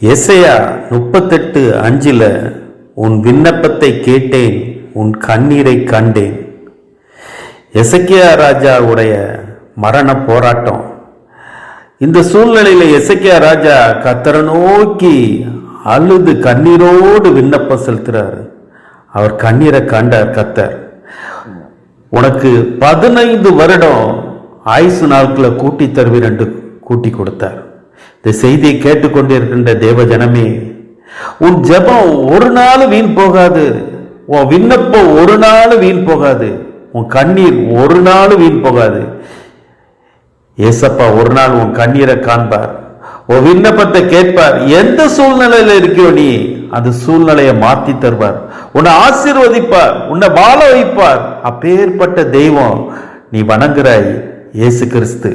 எசையா 38:5 உன் விண்ணப்பத்தை கேட்டேன், உன் கண்ணீரை கண்டேன். எசேக்கியா ராஜாவுடைய மரண போராட்டம். இந்த சூழ்நிலையில எசேக்கியா ராஜா கர்த்தரை நோக்கி அழுது கண்ணீரோடு விண்ணப்பம் செலுத்துறாரு. அவர் கண்ணீரை கண்டார். கர்த்தர் உனக்கு 15 வருடம் ஆயுசு நாட்களை கூட்டி தருவீர் என்று கூட்டி கொடுத்தார். இந்த செய்தியை கேட்டுக்கொண்டிருக்கின்ற தேவ ஜனமே, உன் ஜெபம் ஒரு நாள் வீண் போகாது, உன் விண்ணப்பம் ஒரு நாள் வீண் போகாது, உன் கண்ணீர் ஒரு நாள் வீண் போகாது. ஏசப்பா ஒரு நாள் உன் கண்ணீரை காண்பார், உன் விண்ணப்பத்தை கேட்பார். எந்த சூழ்நிலையில இருக்கியோ நீ அந்த சூழ்நிலையை மாற்றி தருவார், உன்னை ஆசீர்வதிப்பார், உன்னை வாழ வைப்பார். அப்பேற்பட்ட தெய்வம் நீ வணங்குறாய், இயேசு கிறிஸ்து.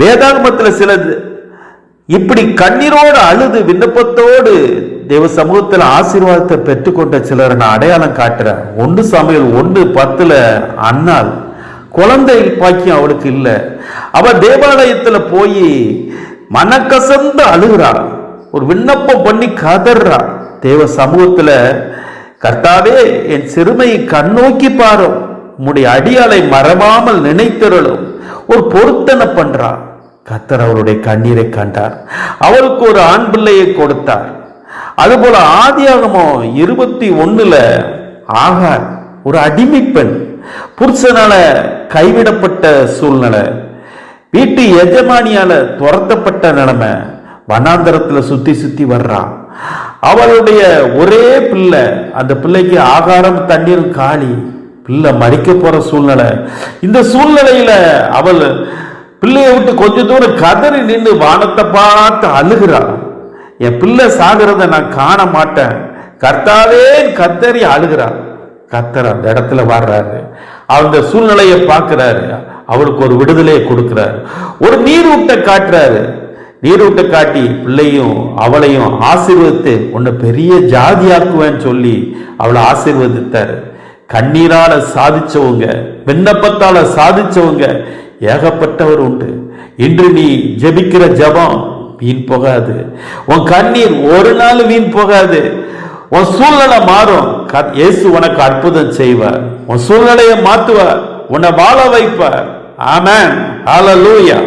வேதாகமத்தில் சில இப்படி கண்ணீரோடு அழுது விண்ணப்பத்தோடு தேவ சமூகத்தில் ஆசீர்வாதத்தை பெற்றுக்கொண்ட சிலரை நான் அடையாளம் காட்டுறேன். 1 சாமுவேல் 1:10 அன்னாள் குழந்தை பாக்கியம் அவளுக்கு இல்லை. அவ தேவாலயத்துல போய் மனக்கசந்து அழுகிறா, ஒரு விண்ணப்பம் பண்ணி கதறா. தேவ சமூகத்துல, கர்த்தாவே என் சிறுமையை கண்ணோக்கி பாரும், உம்முடைய அடியாளை மறவாமல் நினைத்தருளும் ஒரு பொருத்தனை பண்றா. கர்த்தர் அவருடைய கண்ணீரை கண்டார், அவளுக்கு ஒரு ஆண் பிள்ளையை கொடுத்தார். அதுபோல ஆதியாகமம் 21 ஆகார் ஒரு அடிமை பெண், புருஷனால கைவிடப்பட்ட சூழ்நிலை, வீட்டு எஜமானியால துரத்தப்பட்ட நிலைமை, வனாந்தரத்துல சுத்தி சுத்தி வர்றா. அவளுடைய ஒரே பிள்ளை, அந்த பிள்ளைக்கு ஆகாரம் தண்ணீர் காலி, பிள்ளை மறிக்க போற சூழ்நிலை. இந்த சூழ்நிலையில அவள் பிள்ளையை விட்டு கொஞ்ச தூரம் கதறி நின்று வானத்தை பார்த்து அழுகிறாள். என் பிள்ளை சாகிறத நான் காண மாட்டேன், கர்த்தாவே கத்தறி அழுகிறாள். கர்த்தர் அந்த இடத்துல வர்றாரு, அந்த சூழ்நிலையை பார்க்கிறாரு, அவளுக்கு ஒரு விடுதலையை கொடுக்கிறாரு, ஒரு நீரூட்டை காட்டுறாரு. நீரூட்டை காட்டி பிள்ளையும் அவளையும் ஆசீர்வதித்து உன்னை பெரிய ஜாதியாக்குவேன்னு சொல்லி அவளை ஆசீர்வதித்தாரு. கண்ணீரால சாதிச்சவங்க, விண்ணப்பத்தால சாதிச்சவங்க ஏகப்பட்டவர் உண்டு. இன்று நீ ஜெபிக்கிற ஜெபம் வீண் போகாது, உன் கண்ணீர் ஒரு நாள் வீண் போகாது. உன் சூழ்நிலை மாறும், இயேசு உனக்கு அற்புதம் செய்வார், உன் சூழ்நிலையை மாற்றுவார், உன்னை வாழ வைப்பார். ஆமென், ஹல்லேலூயா.